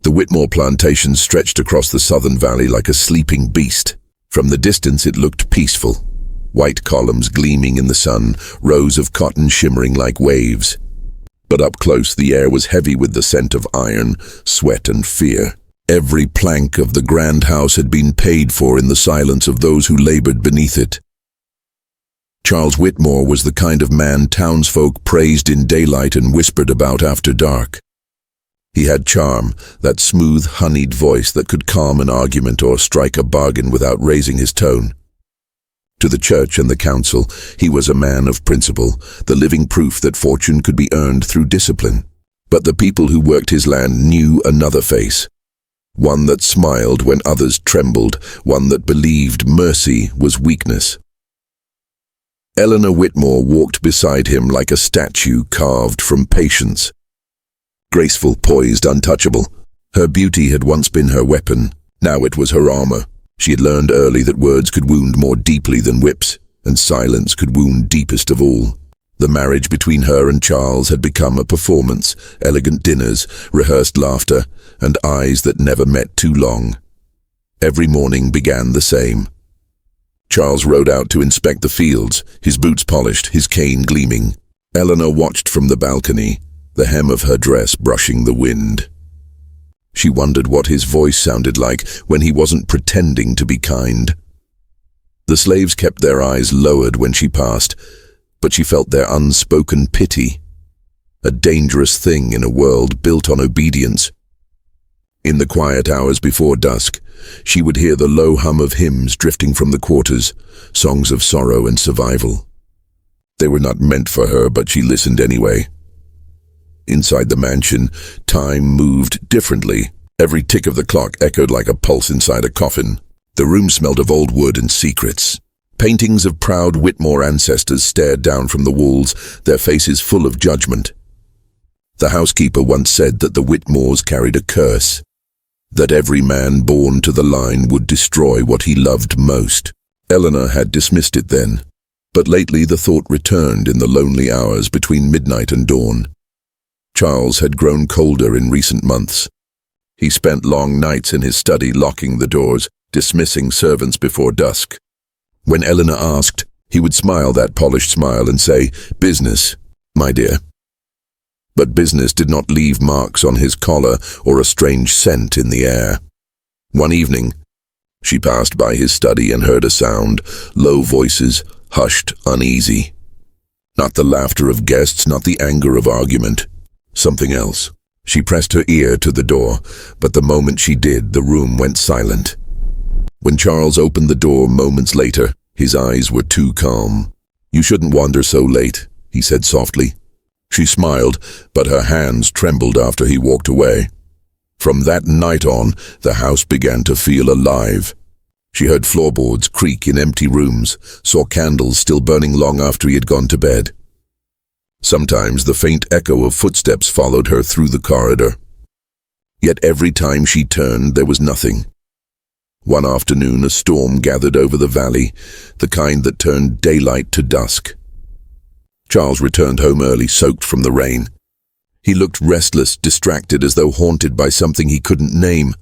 The Whitmore plantation stretched across the southern valley like a sleeping beast. From the distance it looked peaceful. White columns gleaming in the sun, rows of cotton shimmering like waves. But up close the air was heavy with the scent of iron, sweat and fear. Every plank of the grand house had been paid for in the silence of those who labored beneath it. Charles Whitmore was the kind of man townsfolk praised in daylight and whispered about after dark. He had charm, that smooth, honeyed voice that could calm an argument or strike a bargain without raising his tone. To the church and the council, he was a man of principle, the living proof that fortune could be earned through discipline. But the people who worked his land knew another face. One that smiled when others trembled, one that believed mercy was weakness. Eleanor Whitmore walked beside him like a statue carved from patience. Graceful, poised, untouchable. Her beauty had once been her weapon, now it was her armor. She had learned early that words could wound more deeply than whips, and silence could wound deepest of all. The marriage between her and Charles had become a performance, elegant dinners, rehearsed laughter, and eyes that never met too long. Every morning began the same. Charles rode out to inspect the fields, his boots polished, his cane gleaming. Eleanor watched from the balcony, the hem of her dress brushing the wind. She wondered what his voice sounded like when he wasn't pretending to be kind. The slaves kept their eyes lowered when she passed, but she felt their unspoken pity, a dangerous thing in a world built on obedience. In the quiet hours before dusk, she would hear the low hum of hymns drifting from the quarters, songs of sorrow and survival. They were not meant for her, but she listened anyway. Inside the mansion, time moved differently. Every tick of the clock echoed like a pulse inside a coffin. The room smelled of old wood and secrets. Paintings of proud Whitmore ancestors stared down from the walls, their faces full of judgment. The housekeeper once said that the Whitmores carried a curse, that every man born to the line would destroy what he loved most. Eleanor had dismissed it then, but lately the thought returned in the lonely hours between midnight and dawn. Charles had grown colder in recent months. He spent long nights in his study locking the doors, dismissing servants before dusk. When Eleanor asked, he would smile that polished smile and say, "Business, my dear." But business did not leave marks on his collar or a strange scent in the air. One evening, she passed by his study and heard a sound, low voices, hushed, uneasy. Not the laughter of guests, not the anger of argument. Something else. She pressed her ear to the door, but the moment she did, the room went silent. When Charles opened the door moments later, his eyes were too calm. "You shouldn't wander so late," he said softly. She smiled, but her hands trembled after he walked away. From that night on, the house began to feel alive. She heard floorboards creak in empty rooms, saw candles still burning long after he had gone to bed. Sometimes the faint echo of footsteps followed her through the corridor. Yet every time she turned, there was nothing. One afternoon, a storm gathered over the valley, the kind that turned daylight to dusk. Charles returned home early, soaked from the rain. He looked restless, distracted, as though haunted by something he couldn't name.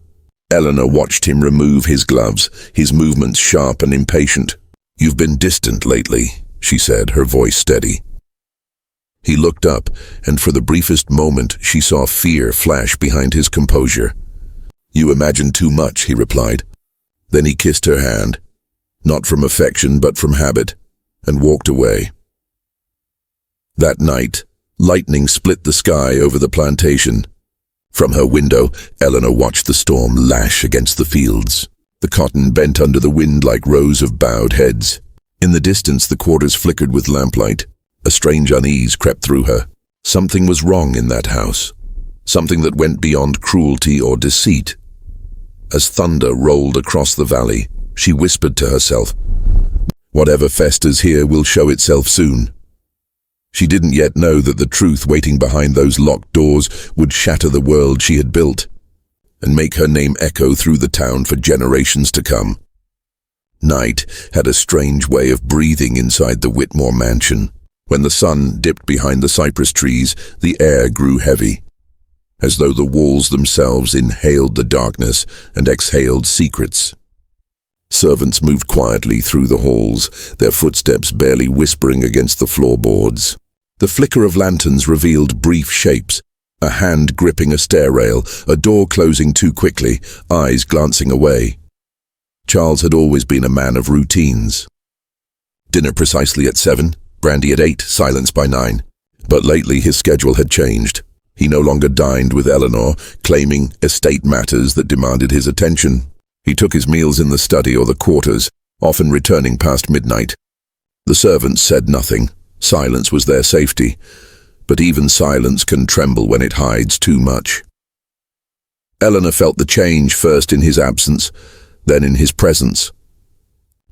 Eleanor watched him remove his gloves, his movements sharp and impatient. "You've been distant lately," she said, her voice steady. He looked up, and for the briefest moment she saw fear flash behind his composure. "You imagine too much," he replied. Then he kissed her hand, not from affection but from habit, and walked away. That night, lightning split the sky over the plantation. From her window, Eleanor watched the storm lash against the fields. The cotton bent under the wind like rows of bowed heads. In the distance, the quarters flickered with lamplight. A strange unease crept through her. Something was wrong in that house. Something that went beyond cruelty or deceit. As thunder rolled across the valley, she whispered to herself, "Whatever festers here will show itself soon." She didn't yet know that the truth waiting behind those locked doors would shatter the world she had built, and make her name echo through the town for generations to come. Night had a strange way of breathing inside the Whitmore mansion. When the sun dipped behind the cypress trees, the air grew heavy. as though the walls themselves inhaled the darkness and exhaled secrets. Servants moved quietly through the halls, their footsteps barely whispering against the floorboards. The flicker of lanterns revealed brief shapes, a hand gripping a stair rail, a door closing too quickly, eyes glancing away. Charles had always been a man of routines. Dinner precisely at 7, brandy at 8, silence by 9. But lately his schedule had changed. He no longer dined with Eleanor, claiming estate matters that demanded his attention. He took his meals in the study or the quarters, often returning past midnight. The servants said nothing. Silence was their safety. But even silence can tremble when it hides too much. Eleanor felt the change first in his absence, then in his presence.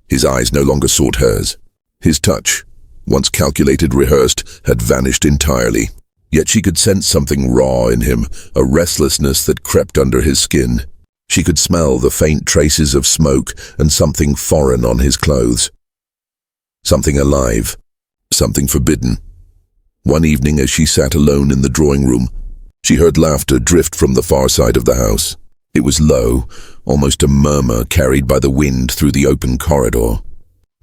His eyes no longer sought hers. His touch, once calculated, rehearsed, had vanished entirely. Yet she could sense something raw in him, a restlessness that crept under his skin. She could smell the faint traces of smoke and something foreign on his clothes. Something alive, something forbidden. One evening as she sat alone in the drawing room, she heard laughter drift from the far side of the house. It was low, almost a murmur carried by the wind through the open corridor.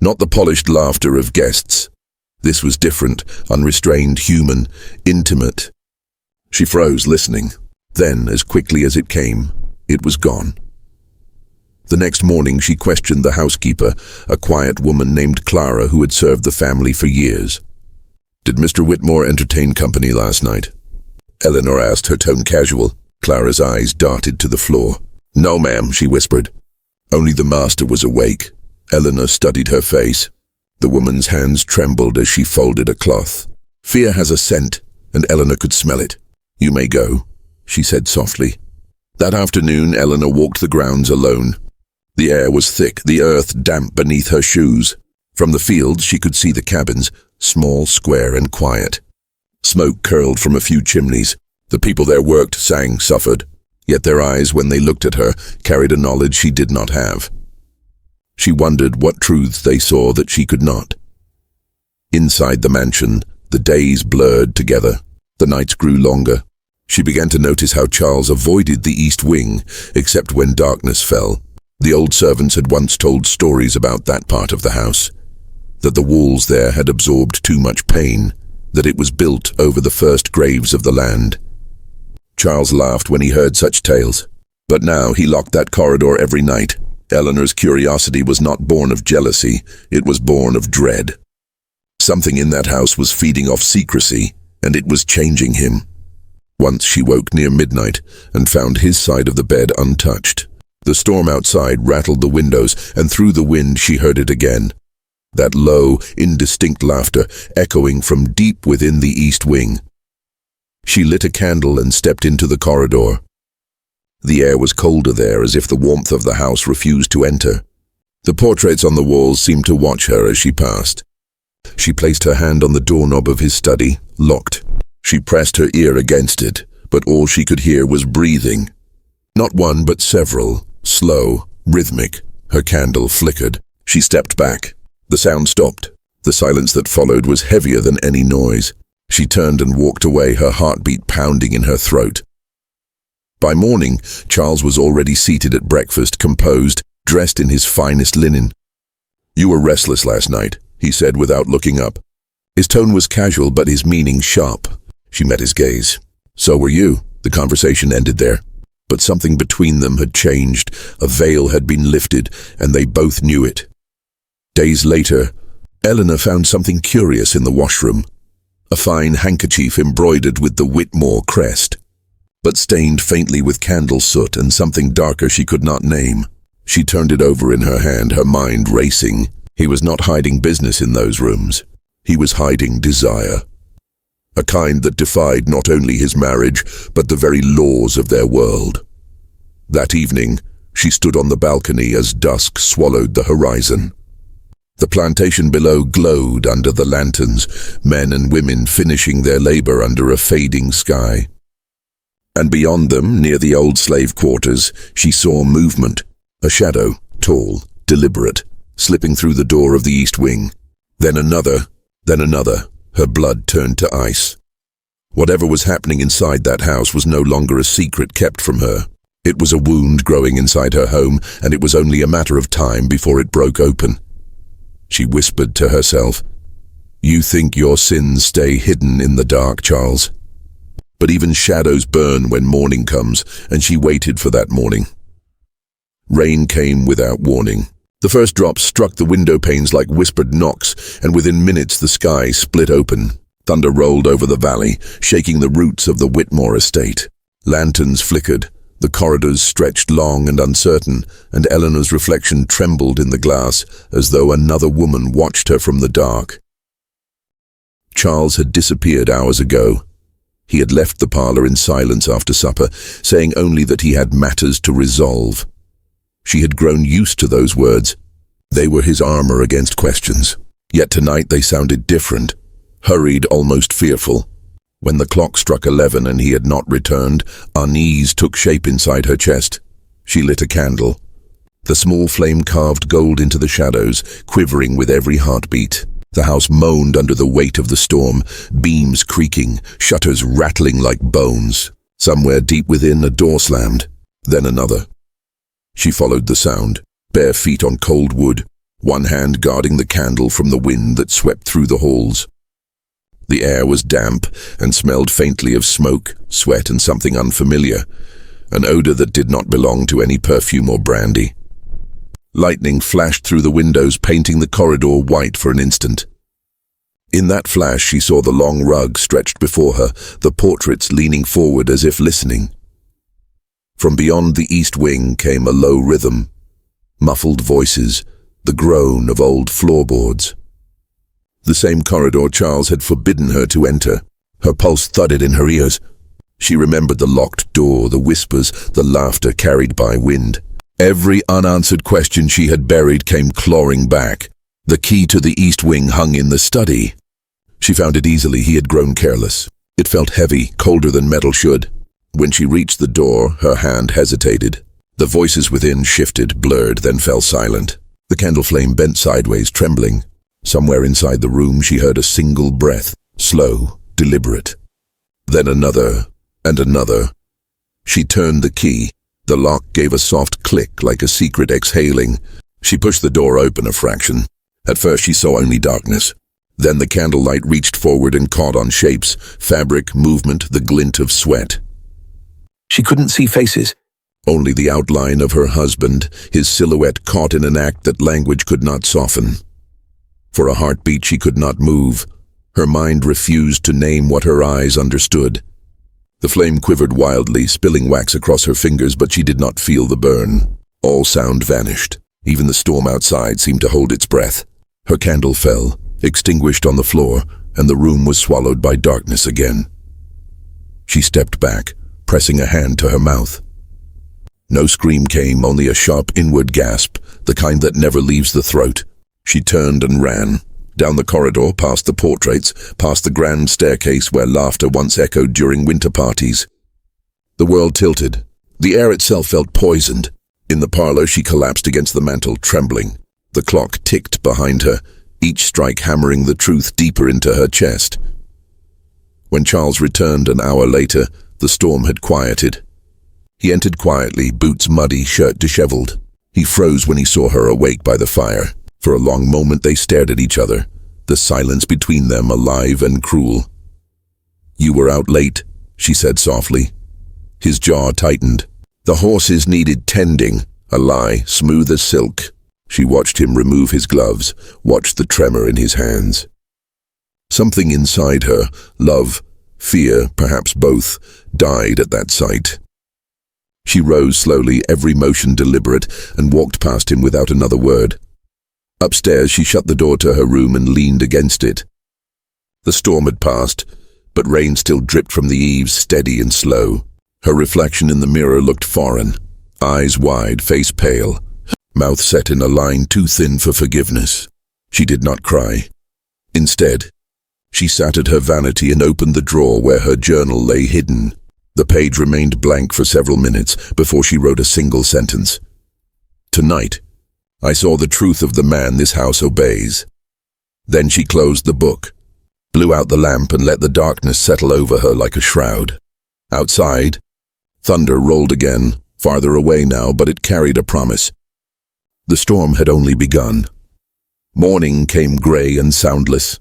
Not the polished laughter of guests. This was different, unrestrained, human, intimate. She froze, listening. Then, as quickly as it came, it was gone. The next morning she questioned the housekeeper, a quiet woman named Clara who had served the family for years. "Did Mr. Whitmore entertain company last night?" Eleanor asked, her tone casual. Clara's eyes darted to the floor. "No, ma'am," she whispered. "Only the master was awake." Eleanor studied her face. The woman's hands trembled as she folded a cloth. Fear has a scent, and Eleanor could smell it. "You may go," she said softly. That afternoon, Eleanor walked the grounds alone. The air was thick, the earth damp beneath her shoes. From the fields, she could see the cabins, small, square, and quiet. Smoke curled from a few chimneys. The people there worked, sang, suffered. Yet their eyes, when they looked at her, carried a knowledge she did not have. She wondered what truths they saw that she could not. Inside the mansion, the days blurred together. The nights grew longer. She began to notice how Charles avoided the east wing, except when darkness fell. The old servants had once told stories about that part of the house, that the walls there had absorbed too much pain, that it was built over the first graves of the land. Charles laughed when he heard such tales. But now he locked that corridor every night. Eleanor's curiosity was not born of jealousy, it was born of dread. Something in that house was feeding off secrecy, and it was changing him. Once she woke near midnight and found his side of the bed untouched. The storm outside rattled the windows, and through the wind she heard it again. That low, indistinct laughter echoing from deep within the east wing. She lit a candle and stepped into the corridor. The air was colder there, as if the warmth of the house refused to enter. The portraits on the walls seemed to watch her as she passed. She placed her hand on the doorknob of his study, locked. She pressed her ear against it, but all she could hear was breathing. Not one, but several, slow, rhythmic. Her candle flickered. She stepped back. The sound stopped. The silence that followed was heavier than any noise. She turned and walked away, her heartbeat pounding in her throat. By morning, Charles was already seated at breakfast, composed, dressed in his finest linen. "You were restless last night," he said without looking up. His tone was casual, but his meaning sharp. She met his gaze. "So were you." The conversation ended there. But something between them had changed. A veil had been lifted, and they both knew it. Days later, Eleanor found something curious in the washroom. A fine handkerchief embroidered with the Whitmore crest, but stained faintly with candle soot and something darker she could not name. She turned it over in her hand, her mind racing. He was not hiding business in those rooms. He was hiding desire. A kind that defied not only his marriage, but the very laws of their world. That evening, she stood on the balcony as dusk swallowed the horizon. The plantation below glowed under the lanterns, men and women finishing their labor under a fading sky. And beyond them, near the old slave quarters, she saw movement, a shadow, tall, deliberate, slipping through the door of the east wing. Then another, her blood turned to ice. Whatever was happening inside that house was no longer a secret kept from her. It was a wound growing inside her home, and it was only a matter of time before it broke open. She whispered to herself, "You think your sins stay hidden in the dark, Charles." But even shadows burn when morning comes, and she waited for that morning. Rain came without warning. The first drops struck the window panes like whispered knocks, and within minutes the sky split open. Thunder rolled over the valley, shaking the roots of the Whitmore estate. Lanterns flickered, the corridors stretched long and uncertain, and Eleanor's reflection trembled in the glass as though another woman watched her from the dark. Charles had disappeared hours ago. He had left the parlour in silence after supper, saying only that he had matters to resolve. She had grown used to those words. They were his armour against questions. Yet tonight they sounded different, hurried, almost fearful. When the clock struck 11 and he had not returned, unease took shape inside her chest. She lit a candle. The small flame carved gold into the shadows, quivering with every heartbeat. The house moaned under the weight of the storm, beams creaking, shutters rattling like bones. Somewhere deep within, a door slammed, then another. She followed the sound, bare feet on cold wood, one hand guarding the candle from the wind that swept through the halls. The air was damp and smelled faintly of smoke, sweat, and something unfamiliar, an odor that did not belong to any perfume or brandy. Lightning flashed through the windows, painting the corridor white for an instant. In that flash she saw the long rug stretched before her, the portraits leaning forward as if listening. From beyond the east wing came a low rhythm, muffled voices, the groan of old floorboards. The same corridor Charles had forbidden her to enter. Her pulse thudded in her ears. She remembered the locked door, the whispers, the laughter carried by wind. Every unanswered question she had buried came clawing back. The key to the east wing hung in the study. She found it easily. He had grown careless. It felt heavy, colder than metal should. When she reached the door, her hand hesitated. The voices within shifted, blurred, then fell silent. The candle flame bent sideways, trembling. Somewhere inside the room she heard a single breath, slow, deliberate. Then another, and another. She turned the key. The lock gave a soft click like a secret exhaling. She pushed the door open a fraction. At first she saw only darkness. Then the candlelight reached forward and caught on shapes, fabric, movement, the glint of sweat. She couldn't see faces. Only the outline of her husband, his silhouette caught in an act that language could not soften. For a heartbeat she could not move. Her mind refused to name what her eyes understood. The flame quivered wildly, spilling wax across her fingers, but she did not feel the burn. All sound vanished. Even the storm outside seemed to hold its breath. Her candle fell, extinguished on the floor, and the room was swallowed by darkness again. She stepped back, pressing a hand to her mouth. No scream came, only a sharp inward gasp, the kind that never leaves the throat. She turned and ran, down the corridor, past the portraits, past the grand staircase where laughter once echoed during winter parties. The world tilted. The air itself felt poisoned. In the parlour she collapsed against the mantel, trembling. The clock ticked behind her, each strike hammering the truth deeper into her chest. When Charles returned an hour later, the storm had quieted. He entered quietly, boots muddy, shirt disheveled. He froze when he saw her awake by the fire. For a long moment they stared at each other, the silence between them alive and cruel. "You were out late," she said softly. His jaw tightened. "The horses needed tending," a lie, smooth as silk. She watched him remove his gloves, watched the tremor in his hands. Something inside her, love, fear, perhaps both, died at that sight. She rose slowly, every motion deliberate, and walked past him without another word. Upstairs she shut the door to her room and leaned against it. The storm had passed, but rain still dripped from the eaves, steady and slow. Her reflection in the mirror looked foreign, eyes wide, face pale, mouth set in a line too thin for forgiveness. She did not cry. Instead, she sat at her vanity and opened the drawer where her journal lay hidden. The page remained blank for several minutes before she wrote a single sentence. "Tonight, I saw the truth of the man this house obeys." Then she closed the book. blew out the lamp and let the darkness settle over her like a shroud. Outside, thunder rolled again, farther away now, but it carried a promise. The storm had only begun. Morning came grey and soundless.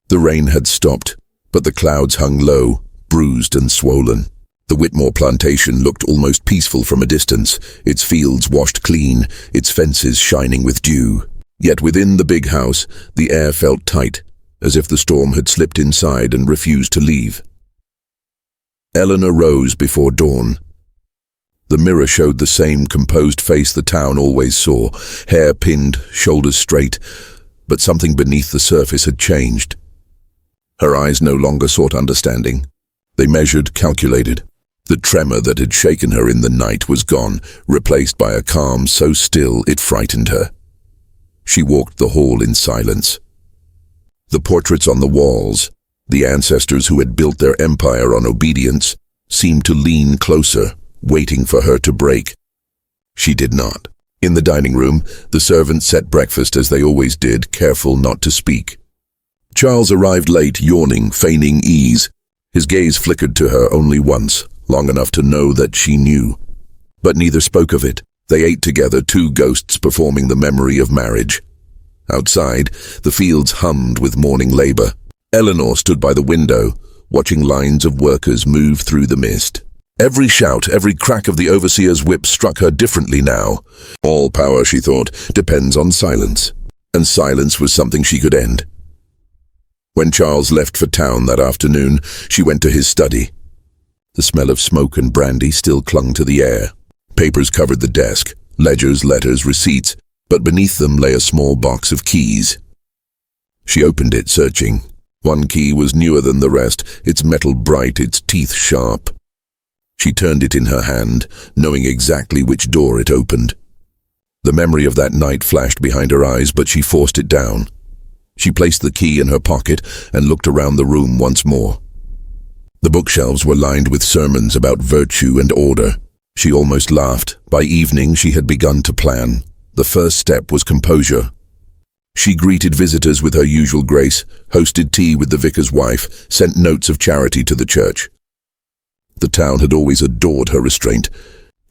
The rain had stopped, but the clouds hung low, bruised and swollen. The Whitmore plantation looked almost peaceful from a distance, its fields washed clean, its fences shining with dew. Yet within the big house, the air felt tight, as if the storm had slipped inside and refused to leave. Eleanor rose before dawn. The mirror showed the same composed face the town always saw, hair pinned, shoulders straight, but something beneath the surface had changed. Her eyes no longer sought understanding. They measured, calculated. The tremor that had shaken her in the night was gone, replaced by a calm so still it frightened her. She walked the hall in silence. The portraits on the walls, the ancestors who had built their empire on obedience, seemed to lean closer, waiting for her to break. She did not. In the dining room, the servants set breakfast as they always did, careful not to speak. Charles arrived late, yawning, feigning ease. His gaze flickered to her only once, long enough to know that she knew. But neither spoke of it. They ate together, two ghosts performing the memory of marriage. Outside, the fields hummed with morning labor. Eleanor stood by the window, watching lines of workers move through the mist. Every shout, every crack of the overseer's whip struck her differently now. All power, she thought, depends on silence. And silence was something she could end. When Charles left for town that afternoon, she went to his study. The smell of smoke and brandy still clung to the air. Papers covered the desk, ledgers, letters, receipts, but beneath them lay a small box of keys. She opened it, searching. One key was newer than the rest, its metal bright, its teeth sharp. She turned it in her hand, knowing exactly which door it opened. The memory of that night flashed behind her eyes, but she forced it down. She placed the key in her pocket and looked around the room once more. The bookshelves were lined with sermons about virtue and order. She almost laughed. By evening, she had begun to plan. The first step was composure. She greeted visitors with her usual grace, hosted tea with the vicar's wife, sent notes of charity to the church. The town had always adored her restraint.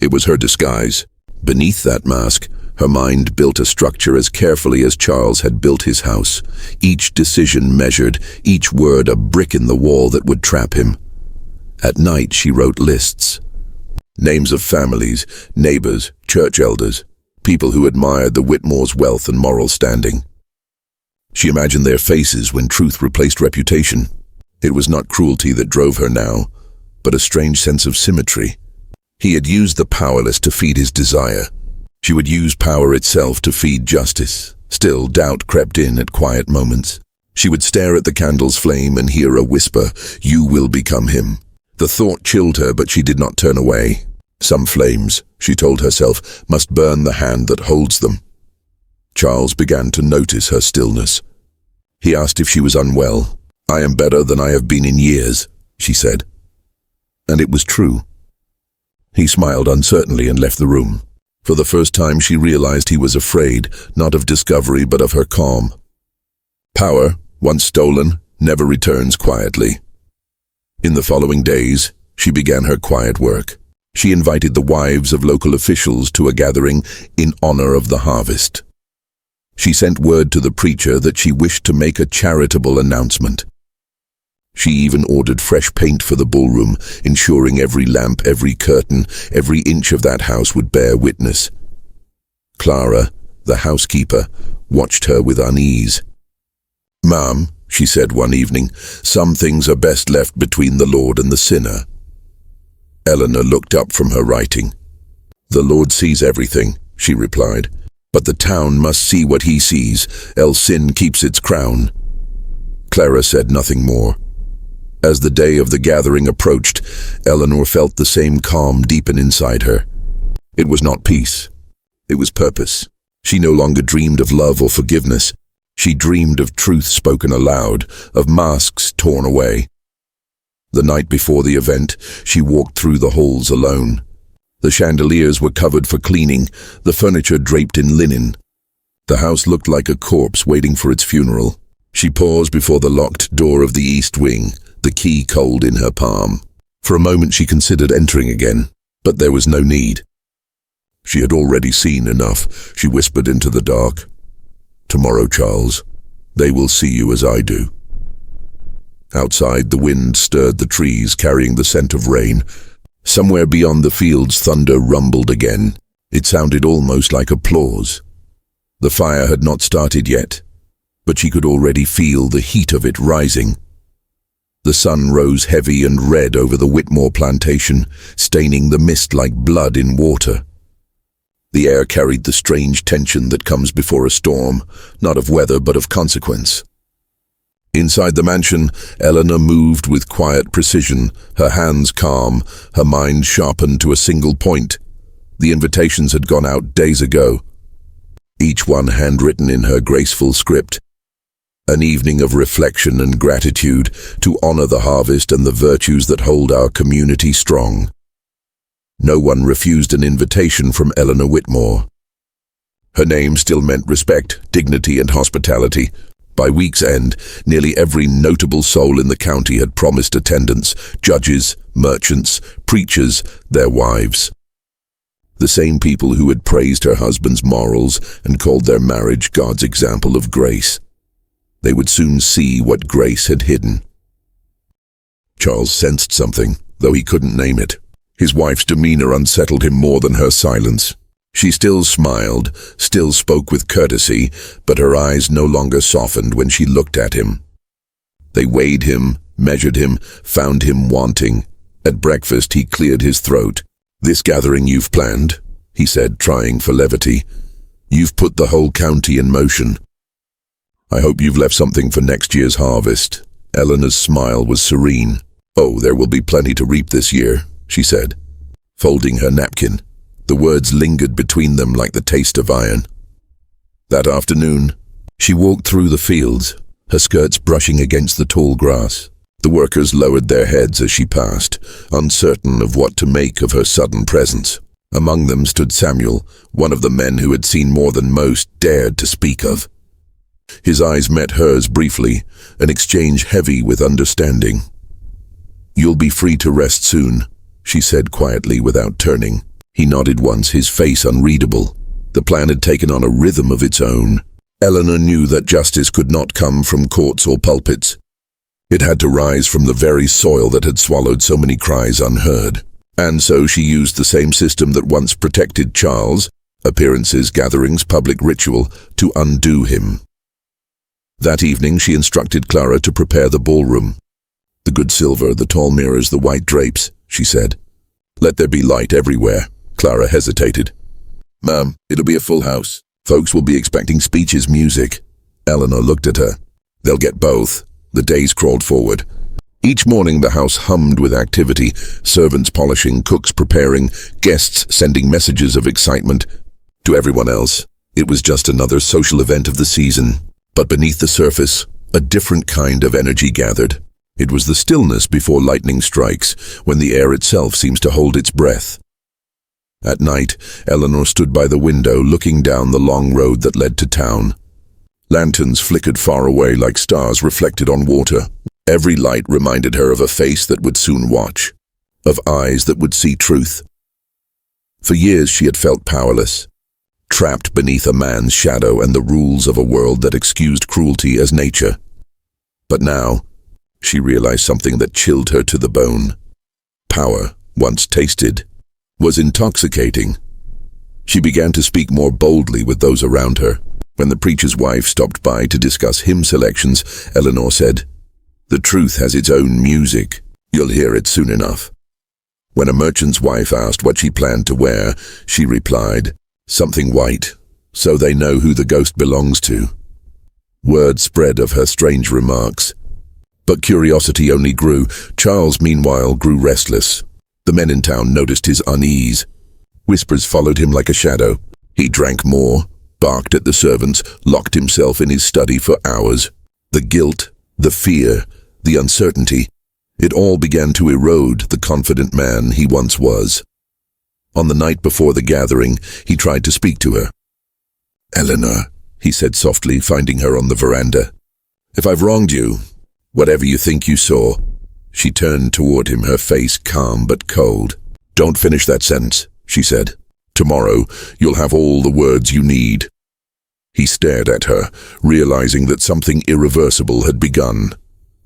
It was her disguise. Beneath that mask, her mind built a structure as carefully as Charles had built his house. Each decision measured, each word a brick in the wall that would trap him. At night, she wrote lists. Names of families, neighbors, church elders, people who admired the Whitmore's wealth and moral standing. She imagined their faces when truth replaced reputation. It was not cruelty that drove her now, but a strange sense of symmetry. He had used the powerless to feed his desire. She would use power itself to feed justice. Still, doubt crept in at quiet moments. She would stare at the candle's flame and hear a whisper, "You will become him." The thought chilled her, but she did not turn away. Some flames, she told herself, must burn the hand that holds them. Charles began to notice her stillness. He asked if she was unwell. "I am better than I have been in years," she said. And it was true. He smiled uncertainly and left the room. For the first time she realized he was afraid, not of discovery but of her calm. Power, once stolen, never returns quietly. In the following days, she began her quiet work. She invited the wives of local officials to a gathering in honor of the harvest. She sent word to the preacher that she wished to make a charitable announcement. She even ordered fresh paint for the ballroom, ensuring every lamp, every curtain, every inch of that house would bear witness. Clara, the housekeeper, watched her with unease. "Ma'am," she said one evening, "some things are best left between the Lord and the sinner." Eleanor looked up from her writing. "The Lord sees everything," she replied, "but the town must see what he sees, else sin keeps its crown." Clara said nothing more. As the day of the gathering approached, Eleanor felt the same calm deepen inside her. It was not peace. It was purpose. She no longer dreamed of love or forgiveness. She dreamed of truth spoken aloud, of masks torn away. The night before the event, she walked through the halls alone. The chandeliers were covered for cleaning, the furniture draped in linen. The house looked like a corpse waiting for its funeral. She paused before the locked door of the east wing, the key cold in her palm. For a moment she considered entering again, but there was no need. She had already seen enough. She whispered into the dark. "Tomorrow, Charles, they will see you as I do." Outside, the wind stirred the trees, carrying the scent of rain. Somewhere beyond the fields, thunder rumbled again. It sounded almost like applause. The fire had not started yet, but she could already feel the heat of it rising. The sun rose heavy and red over the Whitmore plantation, staining the mist like blood in water. The air carried the strange tension that comes before a storm, not of weather but of consequence. Inside the mansion, Eleanor moved with quiet precision, her hands calm, her mind sharpened to a single point. The invitations had gone out days ago, each one handwritten in her graceful script. An evening of reflection and gratitude to honor the harvest and the virtues that hold our community strong. No one refused an invitation from Eleanor Whitmore. Her name still meant respect, dignity, and hospitality. By week's end, nearly every notable soul in the county had promised attendance: judges, merchants, preachers, their wives. The same people who had praised her husband's morals and called their marriage God's example of grace. They would soon see what grace had hidden. Charles sensed something, though he couldn't name it. His wife's demeanor unsettled him more than her silence. She still smiled, still spoke with courtesy, but her eyes no longer softened when she looked at him. They weighed him, measured him, found him wanting. At breakfast he cleared his throat. "This gathering you've planned," he said, trying for levity. "You've put the whole county in motion. I hope you've left something for next year's harvest." Eleanor's smile was serene. "Oh, there will be plenty to reap this year," she said, folding her napkin. The words lingered between them like the taste of iron. That afternoon, she walked through the fields, her skirts brushing against the tall grass. The workers lowered their heads as she passed, uncertain of what to make of her sudden presence. Among them stood Samuel, one of the men who had seen more than most dared to speak of. His eyes met hers briefly, an exchange heavy with understanding. "You'll be free to rest soon," she said quietly without turning. He nodded once, his face unreadable. The plan had taken on a rhythm of its own. Eleanor knew that justice could not come from courts or pulpits. It had to rise from the very soil that had swallowed so many cries unheard. And so she used the same system that once protected Charles, appearances, gatherings, public ritual, to undo him. That evening she instructed Clara to prepare the ballroom. "The good silver, the tall mirrors, the white drapes," she said. "Let there be light everywhere." Clara hesitated. "Ma'am, it'll be a full house. Folks will be expecting speeches, music." Eleanor looked at her. "They'll get both." The days crawled forward. Each morning the house hummed with activity, servants polishing, cooks preparing, guests sending messages of excitement. To everyone else, it was just another social event of the season. But beneath the surface, a different kind of energy gathered. It was the stillness before lightning strikes, when the air itself seems to hold its breath. At night, Eleanor stood by the window, looking down the long road that led to town. Lanterns flickered far away like stars reflected on water. Every light reminded her of a face that would soon watch, of eyes that would see truth. For years she had felt powerless, trapped beneath a man's shadow and the rules of a world that excused cruelty as nature. But now, she realized something that chilled her to the bone. Power, once tasted, was intoxicating. She began to speak more boldly with those around her. When the preacher's wife stopped by to discuss hymn selections, Eleanor said, "The truth has its own music. You'll hear it soon enough." When a merchant's wife asked what she planned to wear, she replied, "Something white, so they know who the ghost belongs to." Word spread of her strange remarks. But curiosity only grew. Charles, meanwhile, grew restless. The men in town noticed his unease. Whispers followed him like a shadow. He drank more, barked at the servants, locked himself in his study for hours. The guilt, the fear, the uncertainty, it all began to erode the confident man he once was. On the night before the gathering, he tried to speak to her. "Eleanor," he said softly, finding her on the veranda. If I've wronged you, whatever you think you saw." She turned toward him, her face calm but cold. "Don't finish that sentence," she said. "Tomorrow, you'll have all the words you need." He stared at her, realizing that something irreversible had begun.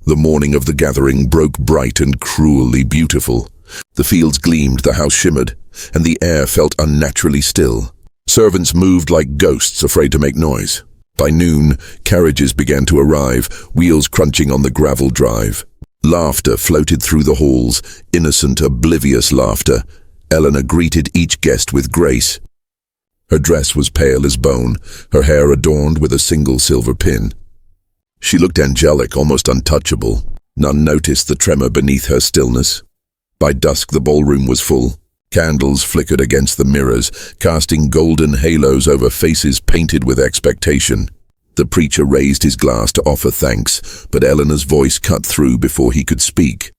The morning of the gathering broke bright and cruelly beautiful. The fields gleamed, the house shimmered, and the air felt unnaturally still. Servants moved like ghosts, afraid to make noise. By noon, carriages began to arrive, wheels crunching on the gravel drive. Laughter floated through the halls, innocent, oblivious laughter. Eleanor greeted each guest with grace. Her dress was pale as bone, her hair adorned with a single silver pin. She looked angelic, almost untouchable. None noticed the tremor beneath her stillness. By dusk the ballroom was full. Candles flickered against the mirrors, casting golden halos over faces painted with expectation. The preacher raised his glass to offer thanks, but Eleanor's voice cut through before he could speak.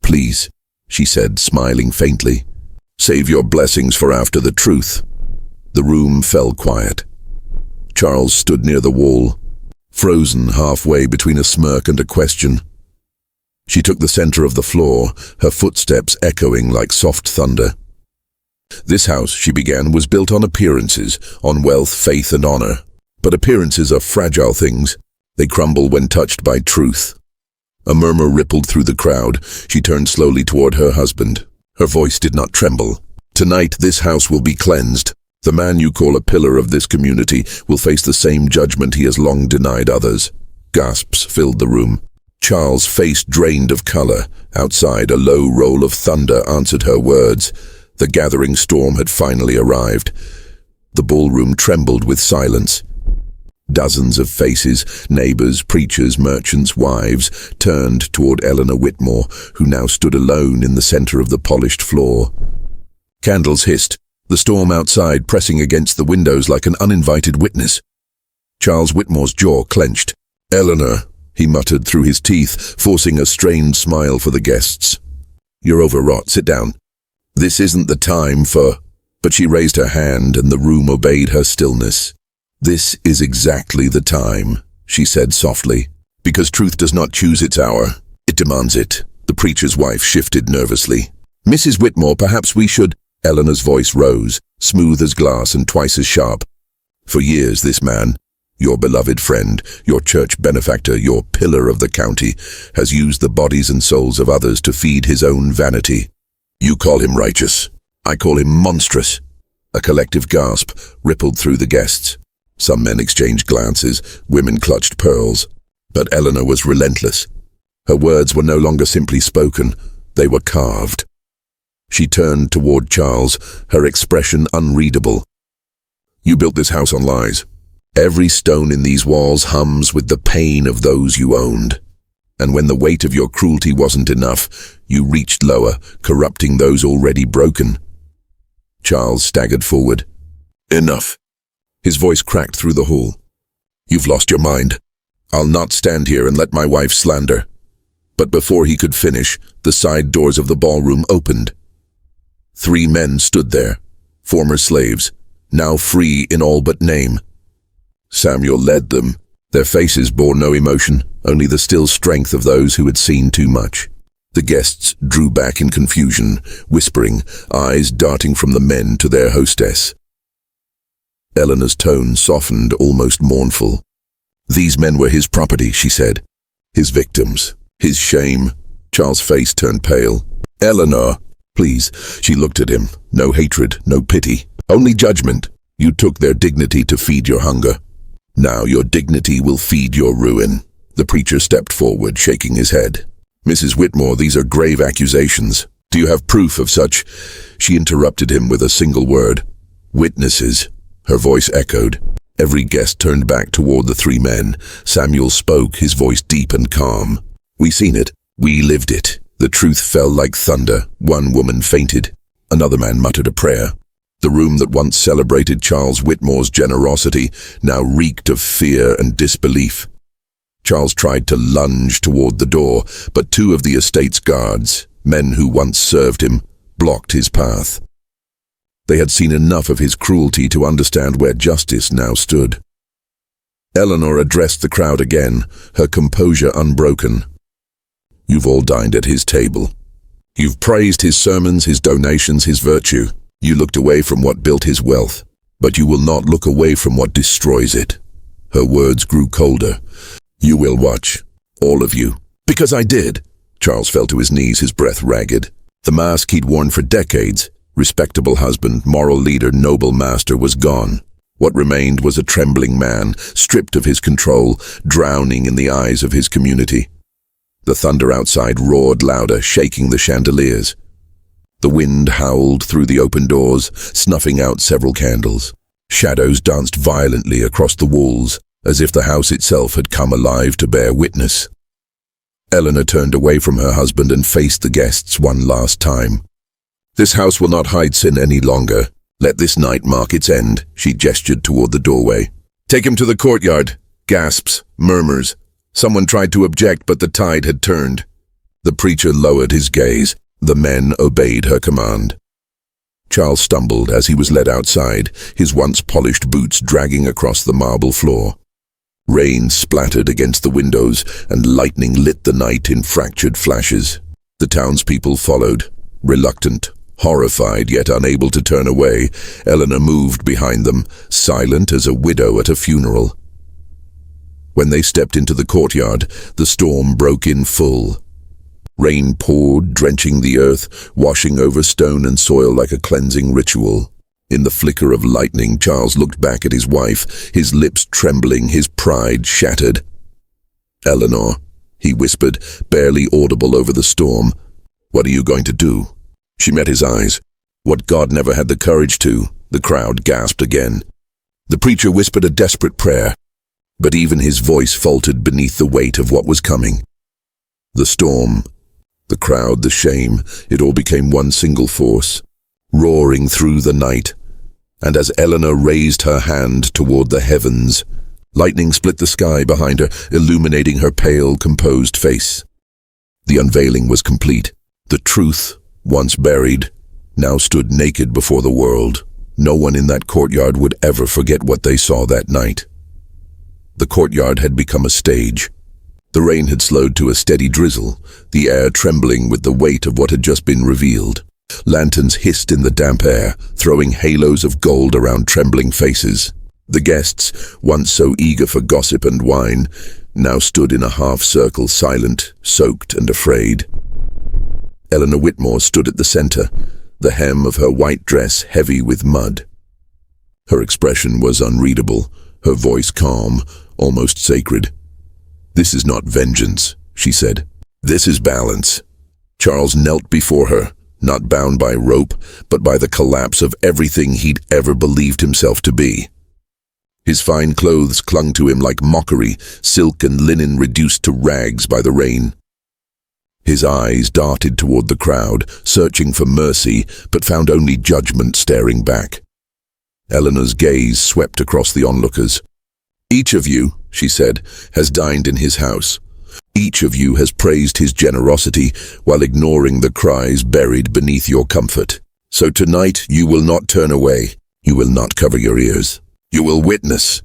"Please," she said, smiling faintly, "save your blessings for after the truth." The room fell quiet. Charles stood near the wall, frozen halfway between a smirk and a question. She took the center of the floor, her footsteps echoing like soft thunder. "This house," she began, "was built on appearances, on wealth, faith, and honor. But appearances are fragile things. They crumble when touched by truth." A murmur rippled through the crowd. She turned slowly toward her husband. Her voice did not tremble. "Tonight this house will be cleansed. The man you call a pillar of this community will face the same judgment he has long denied others." Gasps filled the room. Charles' face drained of color. Outside, a low roll of thunder answered her words. The gathering storm had finally arrived. The ballroom trembled with silence. Dozens of faces, neighbors, preachers, merchants, wives, turned toward Eleanor Whitmore, who now stood alone in the center of the polished floor. Candles hissed, the storm outside pressing against the windows like an uninvited witness. Charles Whitmore's jaw clenched. "Eleanor," he muttered through his teeth, forcing a strained smile for the guests. "You're overwrought. Sit down. This isn't the time for—" But she raised her hand and the room obeyed her stillness. "This is exactly the time," she said softly, "because truth does not choose its hour. It demands it." The preacher's wife shifted nervously. "Mrs. Whitmore, perhaps we should—" Eleanor's voice rose, smooth as glass and twice as sharp. "For years this man, your beloved friend, your church benefactor, your pillar of the county, has used the bodies and souls of others to feed his own vanity. You call him righteous. I call him monstrous." A collective gasp rippled through the guests. Some men exchanged glances, women clutched pearls. But Eleanor was relentless. Her words were no longer simply spoken, they were carved. She turned toward Charles, her expression unreadable. "You built this house on lies. Every stone in these walls hums with the pain of those you owned. And when the weight of your cruelty wasn't enough, you reached lower, corrupting those already broken." Charles staggered forward. "Enough." His voice cracked through the hall. "You've lost your mind. I'll not stand here and let my wife slander." But before he could finish, the side doors of the ballroom opened. 3 men stood there, former slaves, now free in all but name. Samuel led them. Their faces bore no emotion, only the still strength of those who had seen too much. The guests drew back in confusion, whispering, eyes darting from the men to their hostess. Eleanor's tone softened, almost mournful. "These men were his property," she said. "His victims. His shame." Charles' face turned pale. "Eleanor, please." She looked at him. No hatred, no pity. Only judgment. You took their dignity to feed your hunger. Now your dignity will feed your ruin. The preacher stepped forward, shaking his head. "Mrs. Whitmore, these are grave accusations. Do you have proof of such?" She interrupted him with a single word. "Witnesses." Her voice echoed. Every guest turned back toward the 3 men. Samuel spoke, his voice deep and calm. "We seen it. We lived it." The truth fell like thunder. One woman fainted. Another man muttered a prayer. The room that once celebrated Charles Whitmore's generosity now reeked of fear and disbelief. Charles tried to lunge toward the door, but 2 of the estate's guards, men who once served him, blocked his path. They had seen enough of his cruelty to understand where justice now stood. Eleanor addressed the crowd again, her composure unbroken. You've all dined at his table. You've praised his sermons, his donations, his virtue. You looked away from what built his wealth, but you will not look away from what destroys it. Her words grew colder. You will watch, all of you. Because I did. Charles fell to his knees, his breath ragged. The mask he'd worn for decades, respectable husband, moral leader, noble master, was gone. What remained was a trembling man, stripped of his control, drowning in the eyes of his community. The thunder outside roared louder, shaking the chandeliers. The wind howled through the open doors, snuffing out several candles. Shadows danced violently across the walls, as if the house itself had come alive to bear witness. Eleanor turned away from her husband and faced the guests one last time. This house will not hide sin any longer. Let this night mark its end, she gestured toward the doorway. Take him to the courtyard. Gasps, murmurs. Someone tried to object, but the tide had turned. The preacher lowered his gaze. The men obeyed her command. Charles stumbled as he was led outside, his once polished boots dragging across the marble floor. Rain splattered against the windows, and lightning lit the night in fractured flashes. The townspeople followed, reluctant, horrified yet unable to turn away. Eleanor moved behind them, silent as a widow at a funeral. When they stepped into the courtyard, the storm broke in full. Rain poured, drenching the earth, washing over stone and soil like a cleansing ritual. In the flicker of lightning, Charles looked back at his wife, his lips trembling, his pride shattered. "Eleanor," he whispered, barely audible over the storm. "What are you going to do?" She met his eyes. "What God never had the courage to," the crowd gasped again. The preacher whispered a desperate prayer, but even his voice faltered beneath the weight of what was coming. The storm, the crowd, the shame, it all became one single force, roaring through the night. And as Eleanor raised her hand toward the heavens, lightning split the sky behind her, illuminating her pale, composed face. The unveiling was complete. The truth, once buried, now stood naked before the world. No one in that courtyard would ever forget what they saw that night. The courtyard had become a stage. The rain had slowed to a steady drizzle, the air trembling with the weight of what had just been revealed. Lanterns hissed in the damp air, throwing halos of gold around trembling faces. The guests, once so eager for gossip and wine, now stood in a half-circle, silent, soaked and afraid. Eleanor Whitmore stood at the center, the hem of her white dress heavy with mud. Her expression was unreadable, her voice calm, almost sacred. "This is not vengeance," she said. "This is balance." Charles knelt before her, not bound by rope, but by the collapse of everything he'd ever believed himself to be. His fine clothes clung to him like mockery, silk and linen reduced to rags by the rain. His eyes darted toward the crowd, searching for mercy, but found only judgment staring back. Eleanor's gaze swept across the onlookers. "Each of you," she said, "has dined in his house. Each of you has praised his generosity while ignoring the cries buried beneath your comfort. So tonight you will not turn away. You will not cover your ears. You will witness."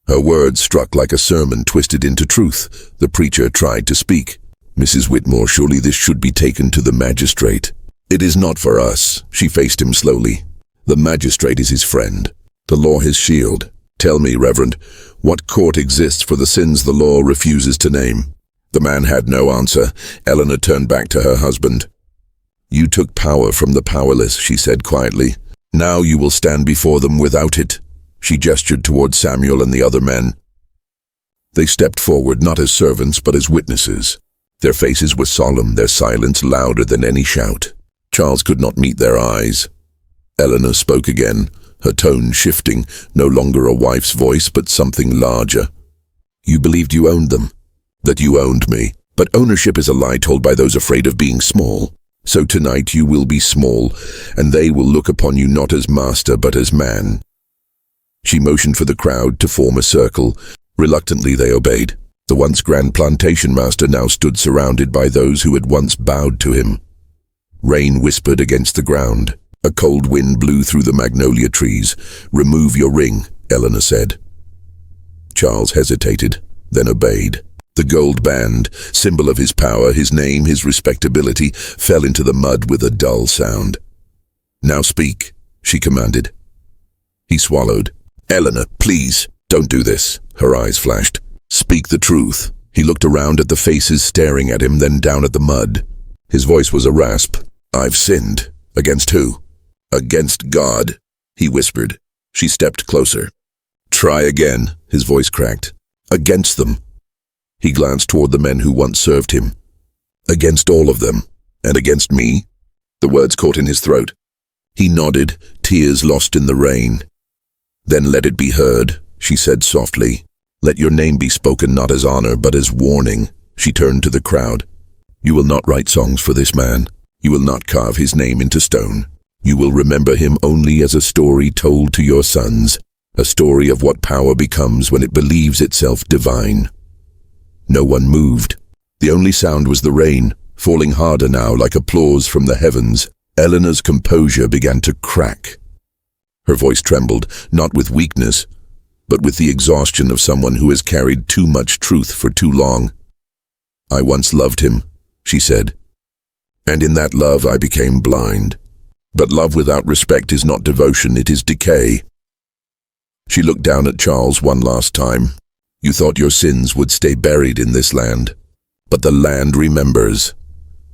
Her words struck like a sermon twisted into truth. The preacher tried to speak. "Mrs. Whitmore, surely this should be taken to the magistrate." "It is not for us," she faced him slowly. "The magistrate is his friend, the law his shield. Tell me, Reverend, what court exists for the sins the law refuses to name?" The man had no answer. Eleanor turned back to her husband. "You took power from the powerless," she said quietly. "Now you will stand before them without it." She gestured toward Samuel and the other men. They stepped forward not as servants but as witnesses. Their faces were solemn, their silence louder than any shout. Charles could not meet their eyes. Eleanor spoke again, her tone shifting, no longer a wife's voice but something larger. "You believed you owned them, that you owned me. But ownership is a lie told by those afraid of being small. So tonight you will be small, and they will look upon you not as master but as man." She motioned for the crowd to form a circle. Reluctantly they obeyed. The once grand plantation master now stood surrounded by those who had once bowed to him. Rain whispered against the ground. A cold wind blew through the magnolia trees. "Remove your ring," Eleanor said. Charles hesitated, then obeyed. The gold band, symbol of his power, his name, his respectability, fell into the mud with a dull sound. "Now speak," she commanded. He swallowed. "Eleanor, please, don't do this." Her eyes flashed. "Speak the truth." He looked around at the faces staring at him, then down at the mud. His voice was a rasp. "I've sinned. Against who?" "Against God," he whispered. She stepped closer. "Try again," his voice cracked. "Against them." He glanced toward the men who once served him. "Against all of them, and against me?" The words caught in his throat. He nodded, tears lost in the rain. "Then let it be heard," she said softly. "Let your name be spoken not as honor, but as warning." She turned to the crowd. "You will not write songs for this man. You will not carve his name into stone. You will remember him only as a story told to your sons, a story of what power becomes when it believes itself divine." No one moved. The only sound was the rain, falling harder now like applause from the heavens. Eleanor's composure began to crack. Her voice trembled, not with weakness, but with the exhaustion of someone who has carried too much truth for too long. "I once loved him," she said, "and in that love I became blind. But love without respect is not devotion, it is decay." She looked down at Charles one last time. "You thought your sins would stay buried in this land, but the land remembers."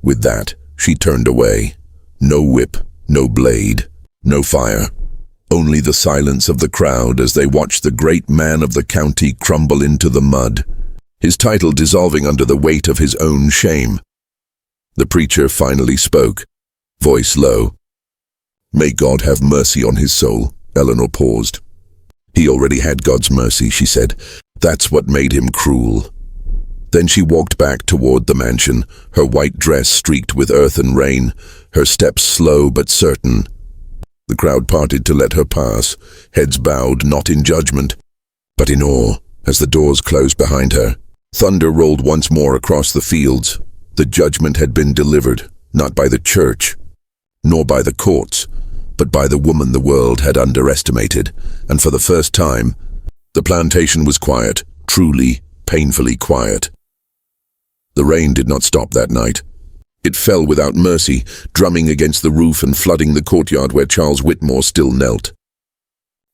With that, she turned away. No whip, no blade, no fire. Only the silence of the crowd as they watched the great man of the county crumble into the mud, his title dissolving under the weight of his own shame. The preacher finally spoke, voice low. "May God have mercy on his soul." Eleanor paused. "He already had God's mercy," she said. "That's what made him cruel." Then she walked back toward the mansion, her white dress streaked with earth and rain, her steps slow but certain. The crowd parted to let her pass, heads bowed not in judgment, but in awe, as the doors closed behind her. Thunder rolled once more across the fields. The judgment had been delivered, not by the church, nor by the courts, but by the woman the world had underestimated, and for the first time, the plantation was quiet, truly, painfully quiet. The rain did not stop that night. It fell without mercy, drumming against the roof and flooding the courtyard where Charles Whitmore still knelt.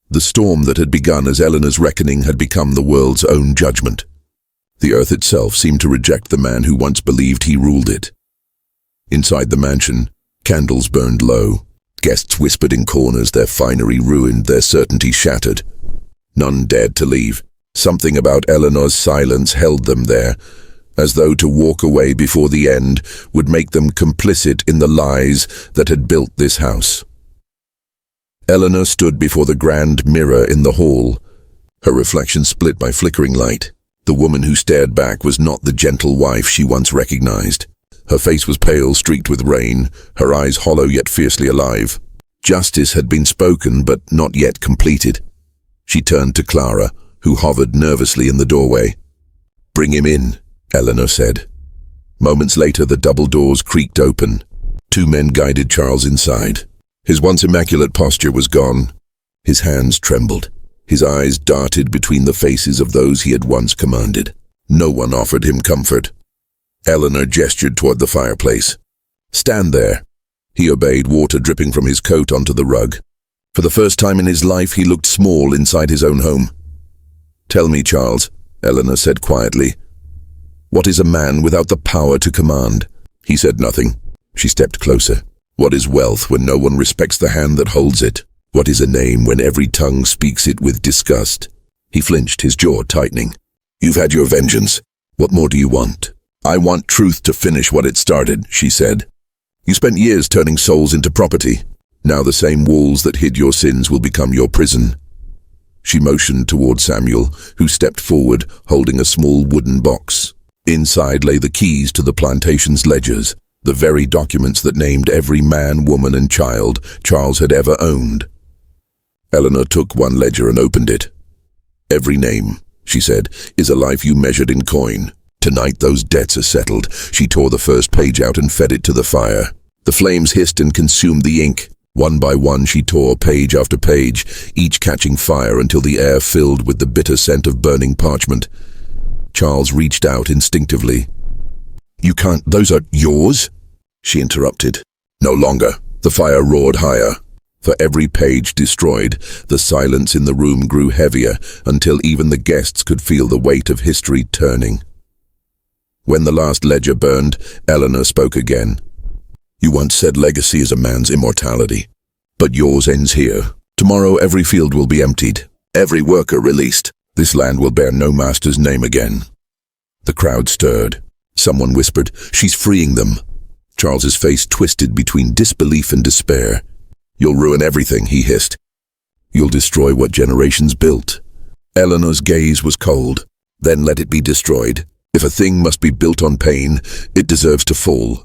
The storm that had begun as Eleanor's reckoning had become the world's own judgment. The earth itself seemed to reject the man who once believed he ruled it. Inside the mansion, candles burned low. Guests whispered in corners, their finery ruined, their certainty shattered. None dared to leave. Something about Eleanor's silence held them there, as though to walk away before the end would make them complicit in the lies that had built this house. Eleanor stood before the grand mirror in the hall, her reflection split by flickering light. The woman who stared back was not the gentle wife she once recognized. Her face was pale, streaked with rain, her eyes hollow yet fiercely alive. Justice had been spoken, but not yet completed. She turned to Clara, who hovered nervously in the doorway. "Bring him in," Eleanor said. Moments later, the double doors creaked open. Two men guided Charles inside. His once immaculate posture was gone. His hands trembled. His eyes darted between the faces of those he had once commanded. No one offered him comfort. Eleanor gestured toward the fireplace. "Stand there." He obeyed, water dripping from his coat onto the rug. For the first time in his life, he looked small inside his own home. "Tell me, Charles," Eleanor said quietly. "What is a man without the power to command?" He said nothing. She stepped closer. "What is wealth when no one respects the hand that holds it? What is a name when every tongue speaks it with disgust?" He flinched, his jaw tightening. "You've had your vengeance. What more do you want?" "I want truth to finish what it started," she said. "You spent years turning souls into property. Now the same walls that hid your sins will become your prison." She motioned toward Samuel, who stepped forward, holding a small wooden box. Inside lay the keys to the plantation's ledgers, the very documents that named every man, woman, and child Charles had ever owned. Eleanor took one ledger and opened it. "Every name," she said, "is a life you measured in coin. Tonight those debts are settled." She tore the first page out and fed it to the fire. The flames hissed and consumed the ink. One by one she tore page after page, each catching fire until the air filled with the bitter scent of burning parchment. Charles reached out instinctively. "You can't— those are yours?" she interrupted. "No longer." The fire roared higher. For every page destroyed, the silence in the room grew heavier until even the guests could feel the weight of history turning. When the last ledger burned, Eleanor spoke again. "You once said legacy is a man's immortality. But yours ends here. Tomorrow every field will be emptied, every worker released. This land will bear no master's name again." The crowd stirred. Someone whispered, "She's freeing them." Charles's face twisted between disbelief and despair. "You'll ruin everything," he hissed. "You'll destroy what generations built." Eleanor's gaze was cold. "Then let it be destroyed. If a thing must be built on pain, it deserves to fall."